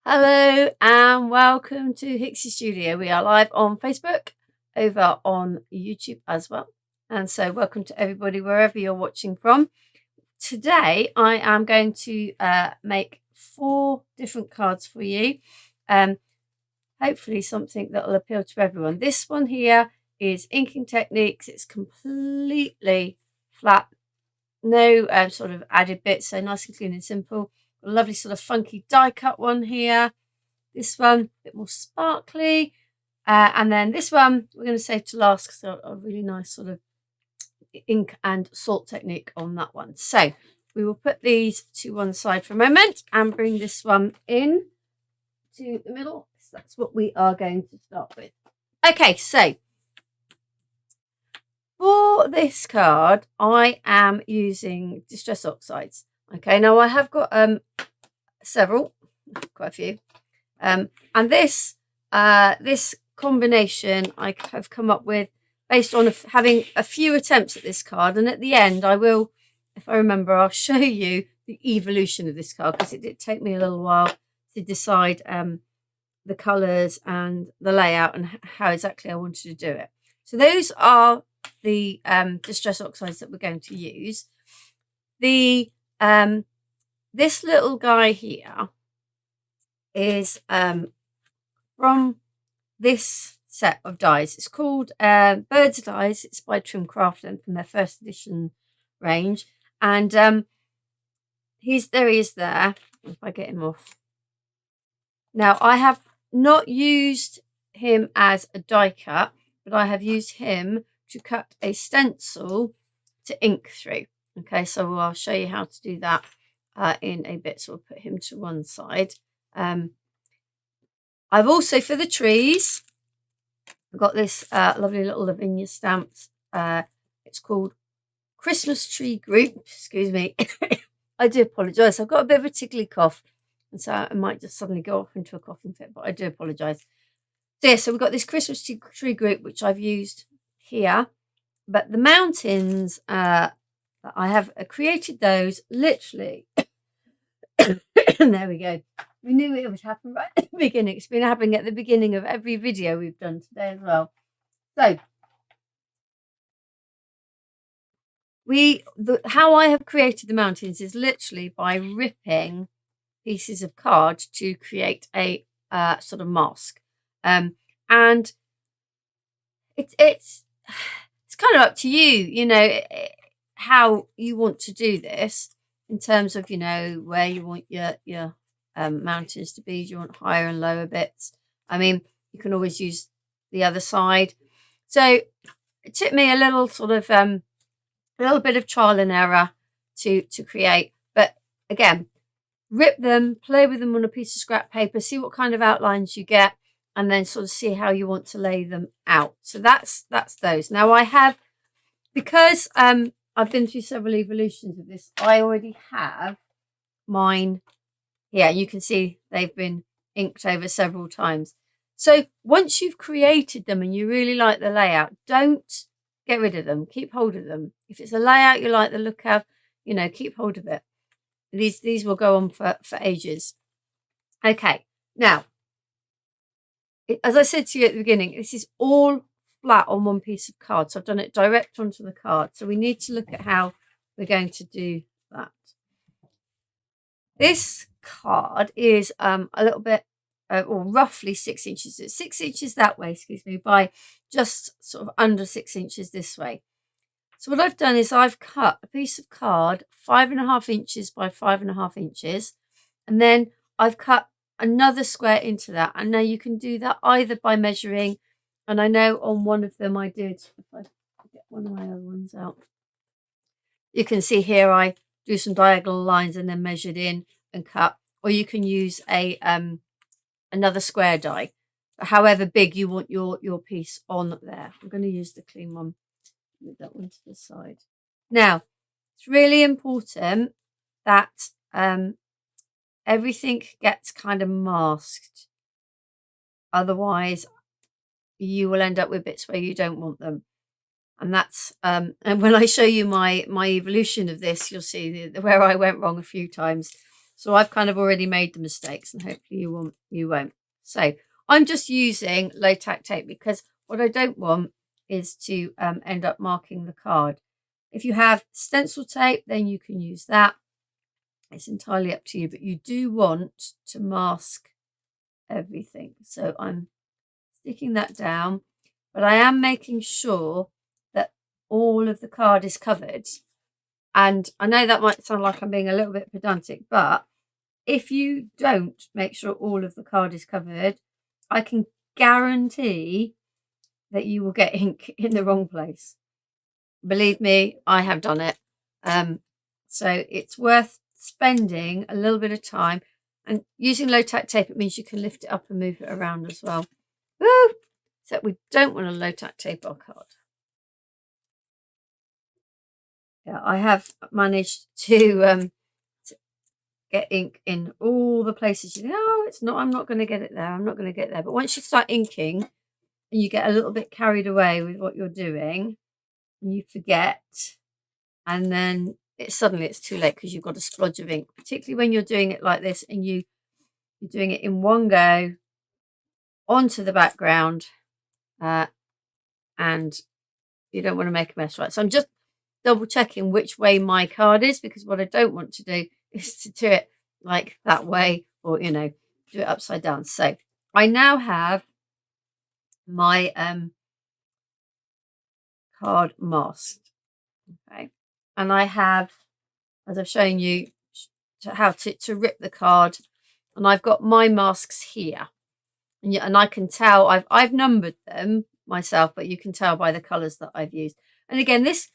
Hello and welcome to Hixxy Studio. We are live on Facebook, over on YouTube as well. And so welcome to everybody wherever you're watching from. Today I am going to make 4 different cards for you. Hopefully something that will appeal to everyone. This one here is inking techniques. It's completely flat, no sort of added bits, so nice and clean and simple. A lovely sort of funky die cut one here. This one a bit more sparkly, and then this one we're going to save to last because a really nice sort of ink and salt technique on that one. So we will put these to one side for a moment and bring this one in to the middle. So that's what we are going to start with. Okay, so for this card I am using Distress Oxides. Okay, now I have got several, quite a few, and this combination I have come up with based on having a few attempts at this card, and at the end I will, if I remember, I'll show you the evolution of this card because it did take me a little while to decide the colours and the layout and how exactly I wanted to do it. So those are the Distress Oxides that we're going to use. The this little guy here is from this set of dies. It's called Bird's Dies. It's by Trim Craft and from their first edition range. And there he is there. If I get him off. Now I have not used him as a die cut, but I have used him to cut a stencil to ink through. Okay, so I'll show you how to do that in a bit. So we'll put him to one side. I've also, for the trees, I've got this lovely little Lavinia stamps. It's called Christmas Tree Group. Excuse me. I do apologise. I've got a bit of a tickly cough, and so I might just suddenly go off into a coughing fit, but I do apologise. So yeah, so we've got this Christmas Tree Group, which I've used here. But the mountains, I have created those literally. There we go. We knew it would happen right at the beginning. It's been happening at the beginning of every video we've done today as well. So how I have created the mountains is literally by ripping pieces of card to create a sort of mask. And it's kind of up to you, you know, how you want to do this in terms of, you know, where you want your mountains to be. Do you want higher and lower bits? I mean, you can always use the other side. So it took me a little sort of a little bit of trial and error to create, but again, rip them, play with them on a piece of scrap paper, see what kind of outlines you get, and then sort of see how you want to lay them out. So that's those. Now I have, because I've been through several evolutions of this, I already have mine here. You can see they've been inked over several times. So once you've created them and you really like the layout, don't get rid of them. Keep hold of them. If it's a layout you like the look of, you know, keep hold of it. These will go on for ages. Okay, now, as I said to you at the beginning, this is all flat on one piece of card. So I've done it direct onto the card. So we need to look at how we're going to do that. This card is a little bit, or roughly 6 inches. It's 6 inches that way, excuse me, by just sort of under 6 inches this way. So what I've done is I've cut a piece of card 5.5 inches by 5.5 inches, and then I've cut another square into that. And now you can do that either by measuring, and I know on one of them I did, if I get one of my other ones out, you can see here I do some diagonal lines and then measured in and cut, or you can use a another square die, however big you want your piece on there. I'm going to use the clean one. Move that one to the side. Now, it's really important that everything gets kind of masked. Otherwise, you will end up with bits where you don't want them. And that's and when I show you my evolution of this, you'll see where I went wrong a few times. So I've kind of already made the mistakes, and hopefully you won't. So I'm just using low tack tape because what I don't want is to end up marking the card. If you have stencil tape, then you can use that. It's entirely up to you, but you do want to mask everything. So I'm sticking that down, but I am making sure that all of the card is covered. And I know that might sound like I'm being a little bit pedantic, but if you don't make sure all of the card is covered, I can guarantee that you will get ink in the wrong place. Believe me, I have done it. So it's worth spending a little bit of time, and using low tack tape, it means you can lift it up and move it around as well. Woo! So we don't want to low tack tape our card. Yeah, I have managed to get ink in all the places you think, oh, it's not, I'm not going to get it there, I'm not going to get there. But once you start inking and you get a little bit carried away with what you're doing and you forget, and then suddenly it's too late because you've got a splodge of ink, particularly when you're doing it like this and you're doing it in one go onto the background, and you don't want to make a mess, right? So I'm just double checking which way my card is, because what I don't want to do is to do it like that way, or do it upside down. So I now have my card masked, okay, and I have, as I've shown you how to rip the card, and I've got my masks here, and I can tell I've numbered them myself, but you can tell by the colors that I've used. And again, this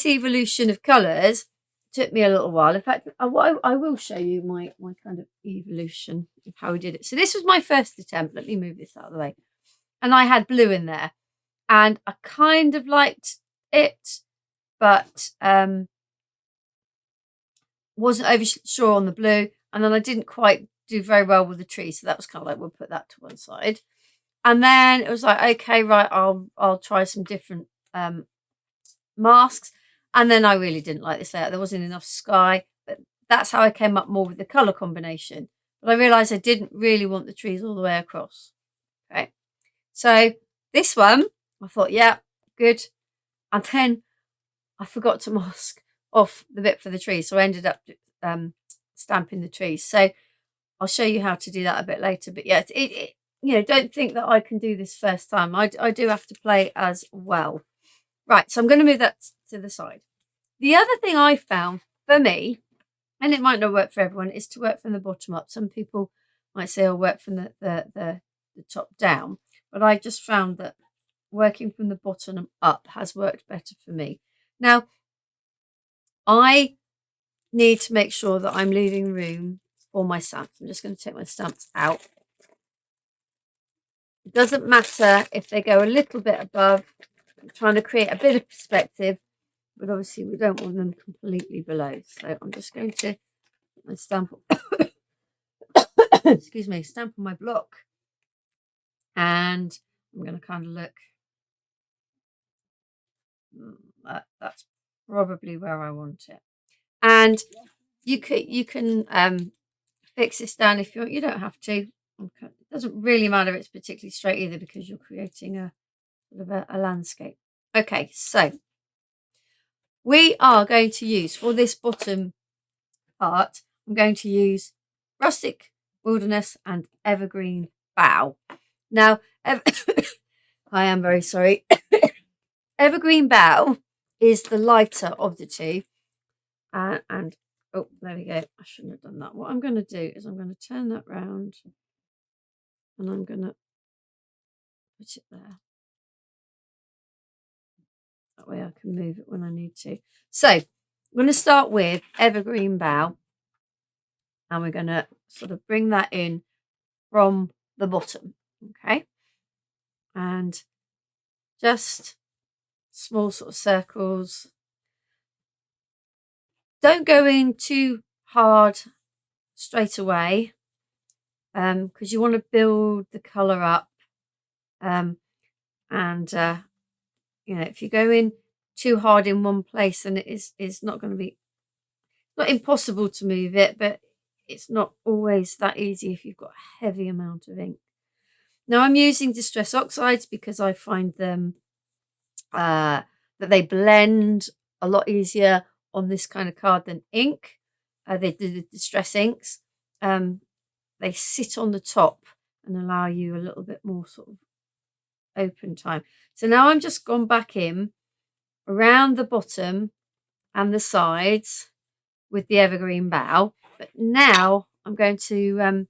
evolution of colors took me a little while. In fact, I will show you my kind of evolution of how we did it. So this was my first attempt. Let me move this out of the way. And I had blue in there, and I kind of liked it, but wasn't over sure on the blue. And then I didn't quite do very well with the tree, so that was kind of like, we'll put that to one side. And then it was like, okay, right, I'll try some different masks. And then I really didn't like this layout. There wasn't enough sky, but that's how I came up more with the color combination. But I realized I didn't really want the trees all the way across. Okay, so this one, I thought, yeah, good. And then I forgot to mask off the bit for the trees, so I ended up stamping the trees. So I'll show you how to do that a bit later. But yeah, don't think that I can do this first time. I do have to play as well. Right, so I'm going to move that to the side. The other thing I found for me, and it might not work for everyone, is to work from the bottom up. Some people might say I'll work from the top down, but I just found that working from the bottom up has worked better for me. Now, I need to make sure that I'm leaving room for my stamps. I'm just going to take my stamps out. It doesn't matter if they go a little bit above. I'm trying to create a bit of perspective, but obviously we don't want them completely below. So I'm just going to put my stamp excuse me, stamp on my block, and I'm going to kind of look. That's probably where I want it. And you can fix this down if you want. You don't have to. Okay. It doesn't really matter if it's particularly straight either, because you're creating a sort of a landscape. Okay, so we are going to use, for this bottom part, I'm going to use Rustic Wilderness and Evergreen Bow. Now, I am very sorry. Evergreen Bow is the lighter of the two. And oh, there we go. I shouldn't have done that. What I'm going to do is I'm going to turn that round, and I'm going to put it there. That way I can move it when I need to. So I'm going to start with Evergreen Bow, and we're going to sort of bring that in from the bottom. Okay. And just small sort of circles. Don't go in too hard straight away, because you want to build the colour up. If you go in too hard in one place, then it is not going to be, not impossible to move it, but it's not always that easy if you've got a heavy amount of ink. Now I'm using Distress Oxides because I find them that they blend a lot easier on this kind of card than ink. They do the Distress inks. They sit on the top and allow you a little bit more sort of open time. So now I'm just gone back in around the bottom and the sides with the Evergreen Bow, but now I'm going to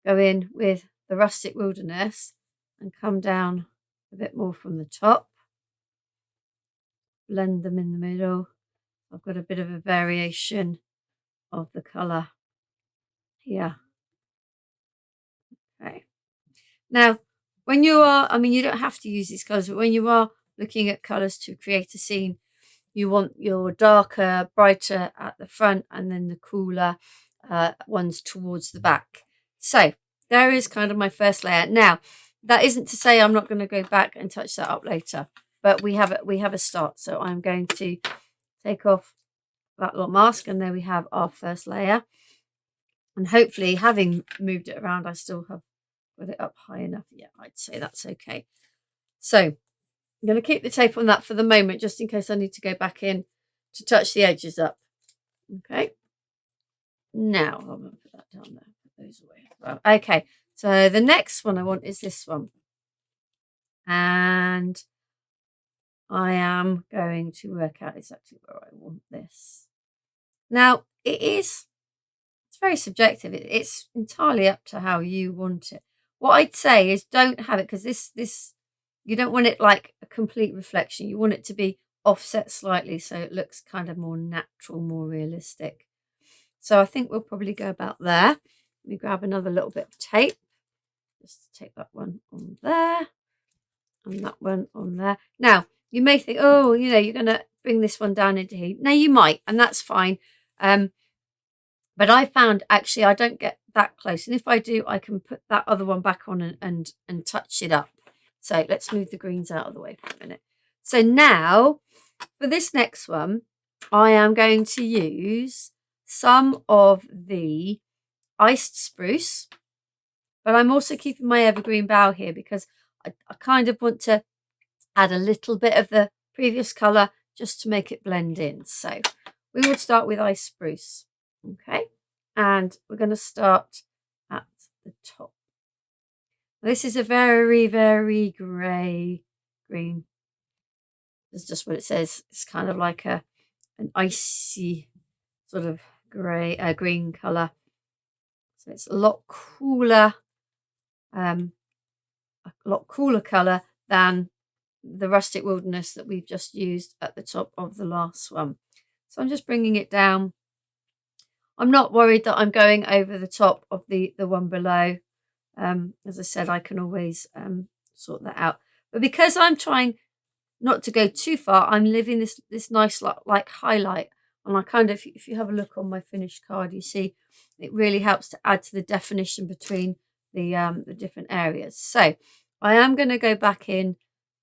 go in with the Rustic Wilderness and come down a bit more from the top, blend them in the middle. I've got a bit of a variation of the colour here. Okay. Now, when you are, I mean, you don't have to use these colours, but when you are looking at colours to create a scene, you want your darker, brighter at the front and then the cooler ones towards the back. So there is kind of my first layer. Now, that isn't to say I'm not going to go back and touch that up later, but we have a start. So I'm going to take off that little mask, and there we have our first layer. And hopefully, having moved it around, I still have got it up high enough. Yeah, I'd say that's okay. So I'm going to keep the tape on that for the moment, just in case I need to go back in to touch the edges up. Okay. Now I'm going to put that down there. Put those away as well. Okay. So the next one I want is this one. And I am going to work out exactly where I want this. Now, it's very subjective. It's entirely up to how you want it. What I'd say is don't have it, because this you don't want it like a complete reflection. You want it to be offset slightly so it looks kind of more natural, more realistic. So I think we'll probably go about there. Let me grab another little bit of tape. Just take that one on there and that one on there. Now, you may think, oh, you know, you're going to bring this one down into heat. No, you might, and that's fine. But I found actually I don't get that close. And if I do, I can put that other one back on and touch it up. So let's move the greens out of the way for a minute. So now for this next one, I am going to use some of the iced spruce, but I'm also keeping my Evergreen Bow here because I kind of want to add a little bit of the previous colour just to make it blend in. So we will start with iced spruce. Okay, and we're going to start at the top. This is a very, very grey green. That's just what it says. It's kind of like an icy sort of grey, green colour. So it's a lot cooler, colour than the Rustic Wilderness that we've just used at the top of the last one. So I'm just bringing it down. I'm not worried that I'm going over the top of the one below. As I said, I can always sort that out. But because I'm trying not to go too far, I'm leaving this nice like highlight. And I kind of, if you have a look on my finished card, you see it really helps to add to the definition between the different areas. So I am going to go back in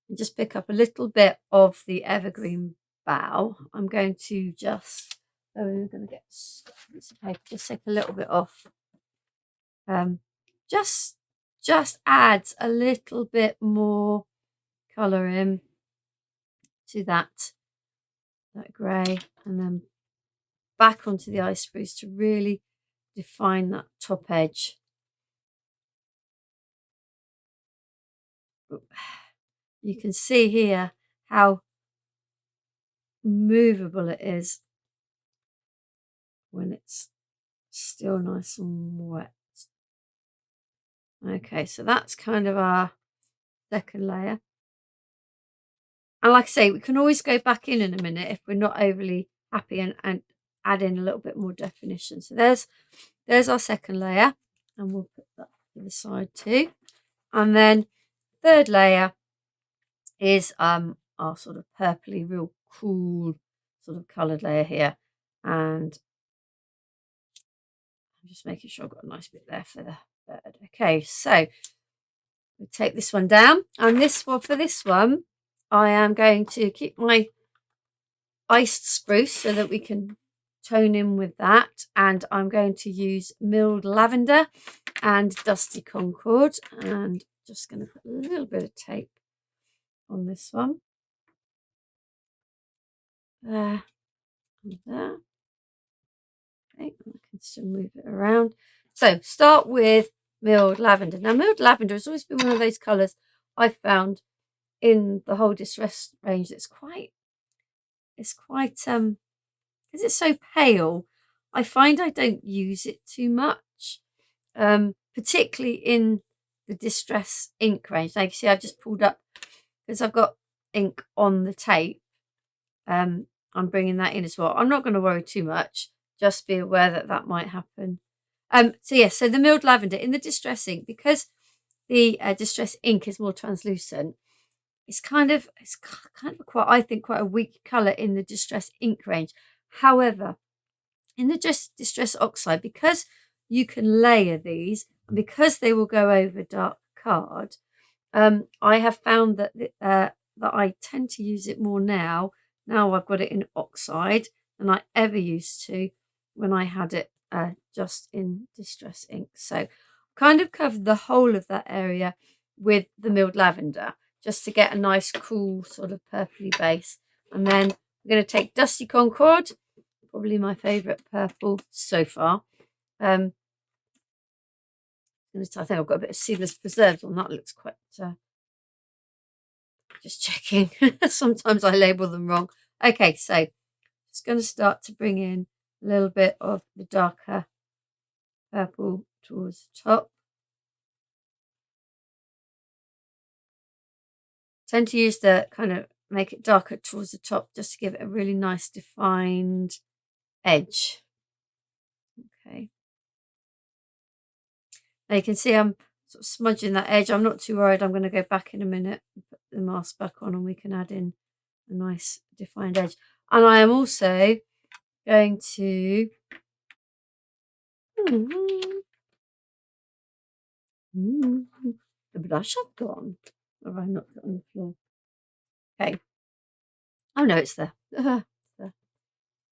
and just pick up a little bit of the Evergreen Bow. I'm going to just... So we're going to get a piece of paper, just take a little bit off. Just adds a little bit more colour in to that grey, and then back onto the ice spruce to really define that top edge. You can see here how movable it is when it's still nice and wet. Okay, so that's kind of our second layer. And like I say, we can always go back in a minute if we're not overly happy and add in a little bit more definition. So there's our second layer, and we'll put that to the side too. And then third layer is our sort of purpley, real cool sort of coloured layer here. And I'm just making sure I've got a nice bit there for the bird. Okay, so we'll take this one down, and for this one, I am going to keep my iced spruce so that we can tone in with that, and I'm going to use milled lavender and dusty concord, and just going to put a little bit of tape on this one. There and there. Okay, I can still move it around. So start with milled lavender. Now, milled lavender has always been one of those colours I've found in the whole distress range that's quite, because it's so pale, I find I don't use it too much, particularly in the distress ink range. Now you see I've just pulled up, because I've got ink on the tape, I'm bringing that in as well. I'm not going to worry too much, just be aware that that might happen. So yeah, so the milled lavender in the distress ink, because the distress ink is more translucent, it's kind of quite, I think, quite a weak colour in the distress ink range. However, in the distress oxide, because you can layer these, and because they will go over dark card, I have found that that I tend to use it more now. Now I've got it in oxide than I ever used to when I had it just in distress ink. So kind of covered the whole of that area with the milled lavender, just to get a nice cool sort of purpley base. And then I'm going to take dusty concord, probably my favourite purple so far. I think I've got a bit of seedless preserves on that. Looks quite, just checking. Sometimes I label them wrong. Okay, so just going to start to bring in a little bit of the darker purple towards the top. Tend to use the kind of make it darker towards the top, just to give it a really nice defined edge. Okay. Now you can see I'm sort of smudging that edge. I'm not too worried. I'm going to go back in a minute and put the mask back on, and we can add in a nice defined edge. And I am also going to the brush I've gone. Or I knocked it on the floor. Okay. Oh no, it's there. I'm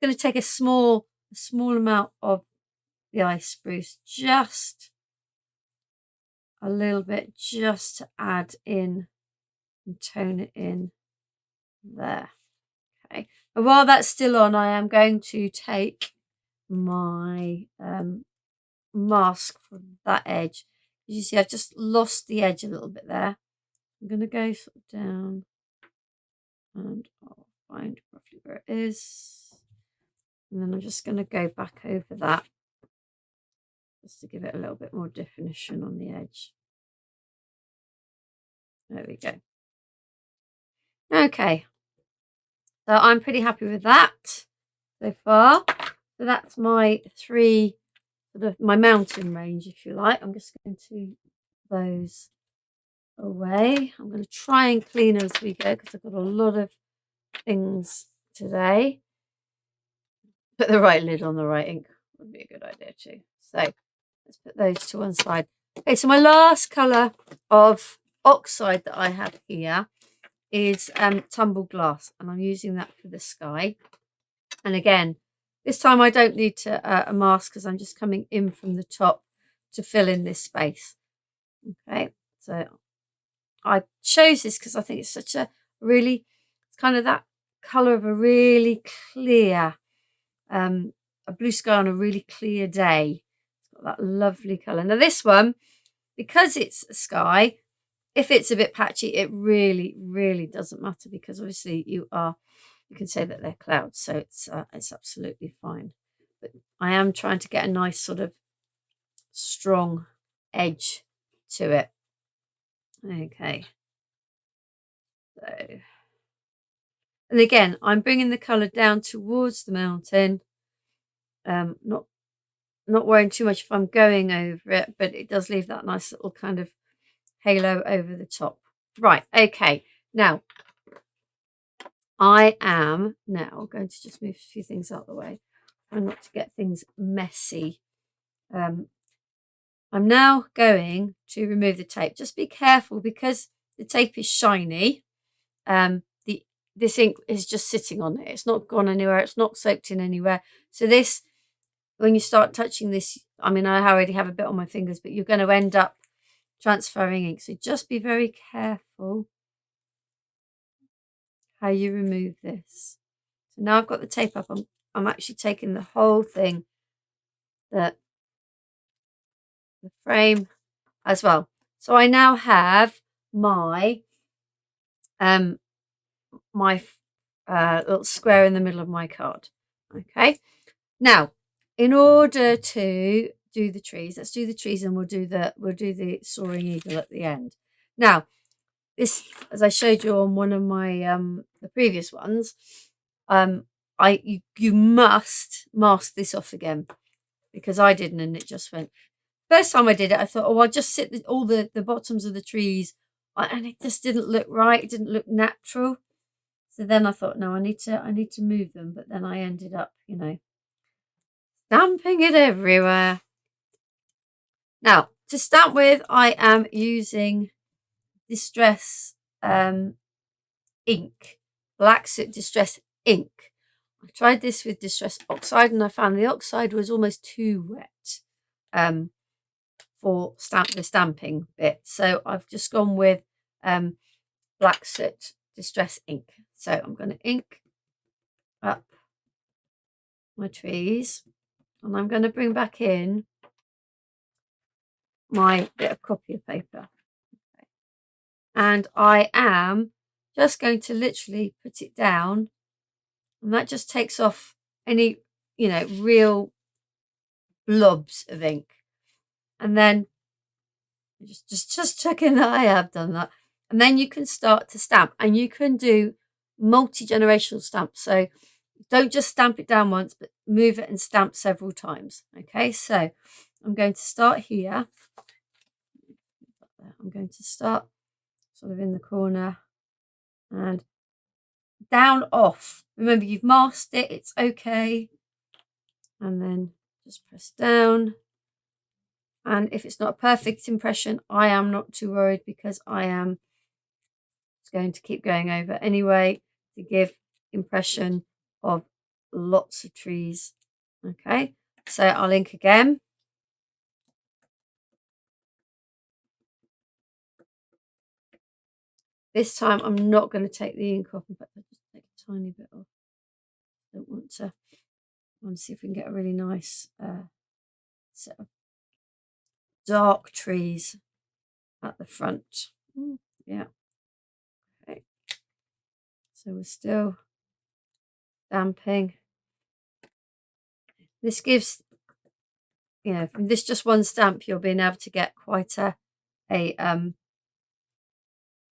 going to take a small amount of the ice spruce, just a little bit, just to add in and tone it in there. Okay. And while that's still on, I am going to take my mask from that edge. As you see, I just lost the edge a little bit there. I'm going to go sort of down, and I'll find roughly where it is. And then I'm just going to go back over that, just to give it a little bit more definition on the edge. There we go. Okay. So I'm pretty happy with that so far. So that's my three, sort of my mountain range, if you like. I'm just going to those away. I'm going to try and clean as we go, because I've got a lot of things today. Put the right lid on the right ink would be a good idea too. So let's put those to one side. Okay, so my last colour of oxide that I have here is tumble glass, and I'm using that for the sky. And again, this time I don't need to a mask, because I'm just coming in from the top to fill in this space. Okay, so I chose this because I think it's such a really, it's kind of that colour of a really clear, a blue sky on a really clear day. It's got that lovely colour. Now this one, because it's a sky, if it's a bit patchy, it really, really doesn't matter, because obviously you can say that they're clouds, so it's absolutely fine. But I am trying to get a nice sort of strong edge to it. Okay. So, and again, I'm bringing the colour down towards the mountain. Not worrying too much if I'm going over it, but it does leave that nice little kind of halo over the top. Right, okay. Now, I am now going to just move a few things out of the way, try not to get things messy. I'm now going to remove the tape. Just be careful, because the tape is shiny. The this ink is just sitting on it. It's not gone anywhere. It's not soaked in anywhere. So this, when you start touching this, I mean, I already have a bit on my fingers, but you're going to end up transferring ink. So just be very careful how you remove this. So now I've got the tape up. I'm actually taking the whole thing, the frame as well. So I now have my little square in the middle of my card. Okay. Now, in order to do the trees, let's do the trees, and we'll do the soaring eagle at the end. Now, this, as I showed you on one of my the previous ones, you must mask this off again, because I didn't, and it just went. First time I did it, I thought, oh, I'll just sit all the bottoms of the trees, and it just didn't look right. It didn't look natural. So then I thought, no, I need to move them. But then I ended up, you know, stamping it everywhere. Now, to start with, I am using Distress ink, Black Soot Distress ink. I tried this with Distress Oxide, and I found the Oxide was almost too wet for the stamping bit. So I've just gone with Black Soot Distress ink. So I'm going to ink up my trees, and I'm going to bring back in my bit of copier paper. Okay. And I am just going to literally put it down, and that just takes off any, you know, real blobs of ink. And then just checking that I have done that. And then you can start to stamp, and you can do multi-generational stamps. So don't just stamp it down once, but move it and stamp several times. Okay, so I'm going to start here. I'm going to start sort of in the corner and down off. Remember, you've masked it, it's okay. And then just press down. And if it's not a perfect impression, I am not too worried, because I am going to keep going over anyway to give impression of lots of trees. Okay, so I'll ink again. This time I'm not going to take the ink off. In fact, I'll just take a tiny bit off. I don't want to. I want to see if we can get a really nice set of dark trees at the front. Yeah. Okay. So we're still stamping. This gives, you know, from this just one stamp, you're being able to get quite an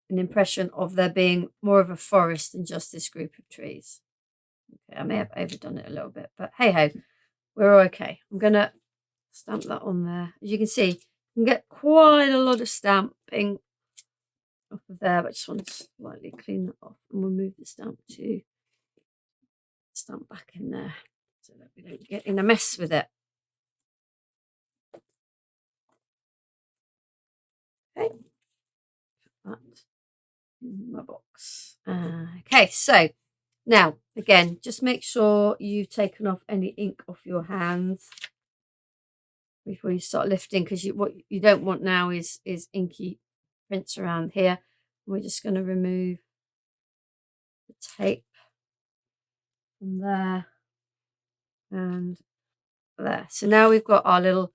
impression of there being more of a forest than just this group of trees. Okay, I may have overdone it a little bit, but hey ho, we're okay. I'm gonna stamp that on there. As you can see, you can get quite a lot of stamping off of there, but I just want to slightly clean that off, and we'll move the stamp back in there so that we don't get in a mess with it. Okay, put that in my box. Okay, so now again, just make sure you've taken off any ink off your hands before you start lifting, because what you don't want now is inky prints around here. We're just going to remove the tape from there and there. So now we've got our little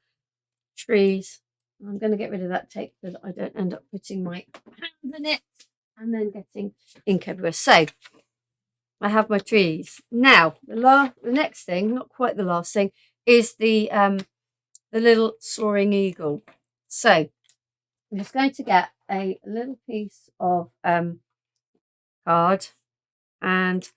trees. I'm going to get rid of that tape so that I don't end up putting my hands in it and then getting ink everywhere. So I have my trees. Now the next thing, not quite the last thing, is the little soaring eagle. So I'm just going to get a little piece of card, and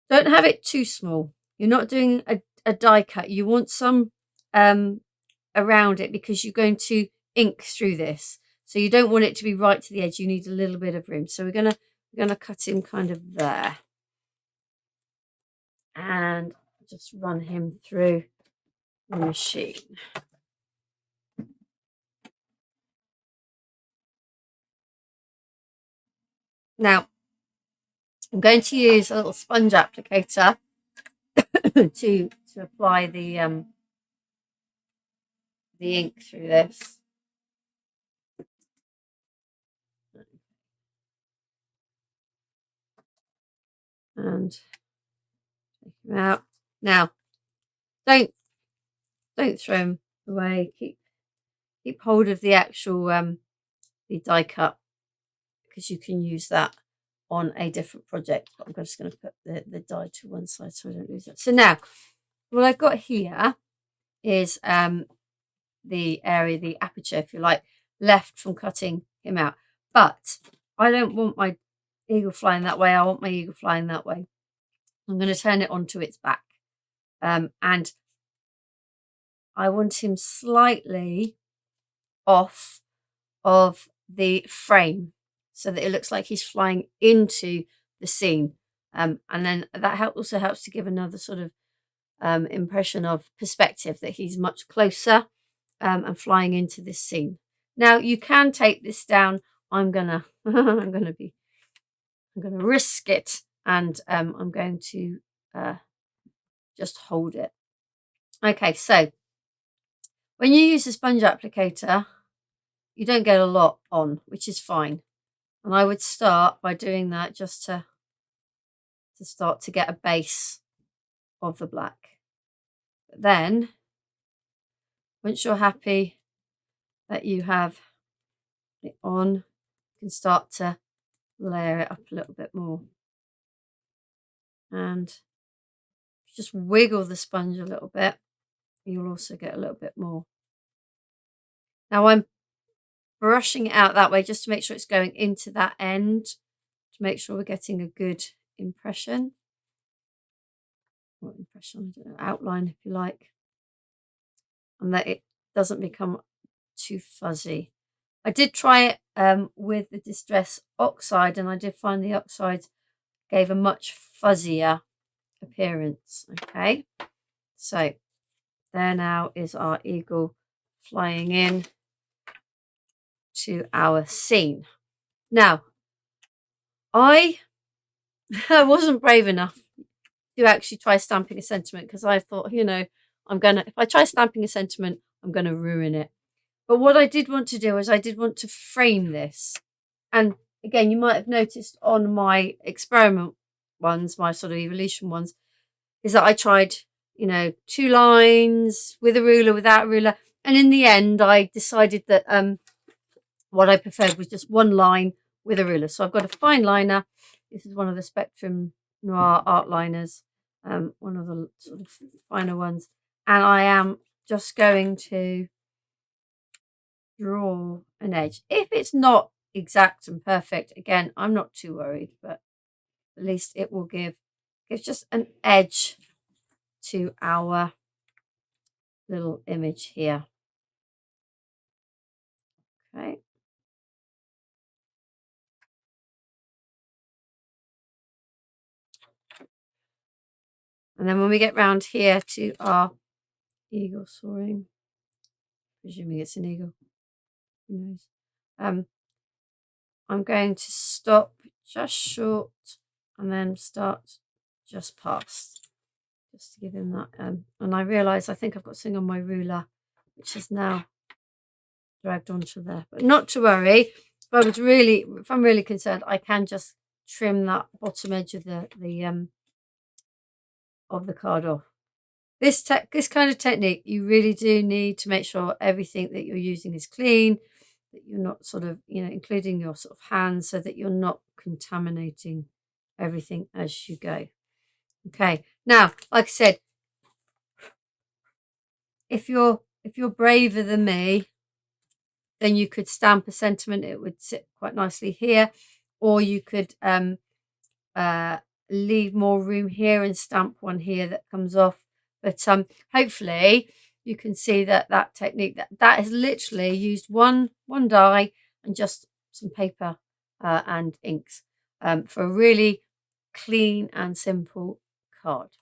don't have it too small. You're not doing a die cut. You want some around it, because you're going to ink through this. So you don't want it to be right to the edge. You need a little bit of room. So we're gonna cut him kind of there, and just run him through the machine. Now, I'm going to use a little sponge applicator to apply the ink through this. And take them out. Now, don't throw them away. Keep hold of the actual the die cut, because you can use that on a different project. But I'm just going to put the die to one side so I don't lose it. So now, what I've got here is the area, the aperture, if you like, left from cutting him out. But I don't want my eagle flying that way. I want my eagle flying that way. I'm going to turn it onto its back. And I want him slightly off of the frame so that it looks like he's flying into the scene. And then that also helps to give another sort of impression of perspective, that he's much closer and flying into this scene. Now you can take this down. I'm gonna risk it, and I'm going to just hold it. Okay, so when you use a sponge applicator, you don't get a lot on, which is fine. And I would start by doing that just to start to get a base of the black. But then, once you're happy that you have it on, you can start to layer it up a little bit more. And just wiggle the sponge a little bit, you'll also get a little bit more. Now I'm brushing it out that way just to make sure it's going into that end, to make sure we're getting a good impression. What impression? I don't know, outline if you like. And that it doesn't become too fuzzy. I did try it with the Distress Oxide, and I did find the Oxides gave a much fuzzier appearance. Okay, so there now is our eagle flying in to our scene. Now, I wasn't brave enough to actually try stamping a sentiment, because I thought, you know, if I try stamping a sentiment, I'm gonna ruin it. But what I did want to do is I did want to frame this. And again, you might have noticed on my experiment ones, my sort of evolution ones, is that I tried, you know, 2 lines with a ruler, without a ruler. And in the end, I decided that what I preferred was just 1 line with a ruler. So I've got a fine liner. This is one of the Spectrum Noir art liners, one of the sort of finer ones. And I am just going to draw an edge. If it's not exact and perfect, again, I'm not too worried, but at least it will give just an edge to our little image here. Okay. And then when we get round here to our eagle soaring, presuming it's an eagle, who knows? I'm going to stop just short and then start just past, just to give him that. And I realise I think I've got something on my ruler, which is now dragged onto there. But not to worry. If I'm really concerned, I can just trim that bottom edge of the card off. This kind of technique, you really do need to make sure everything that you're using is clean, that you're not sort of, you know, including your sort of hands, so that you're not contaminating everything as you go. Okay, now, like I said, if you're braver than me, then you could stamp a sentiment. It would sit quite nicely here, or you could leave more room here and stamp one here that comes off. But hopefully you can see that technique, that has literally used one die and just some paper and inks for a really clean and simple card.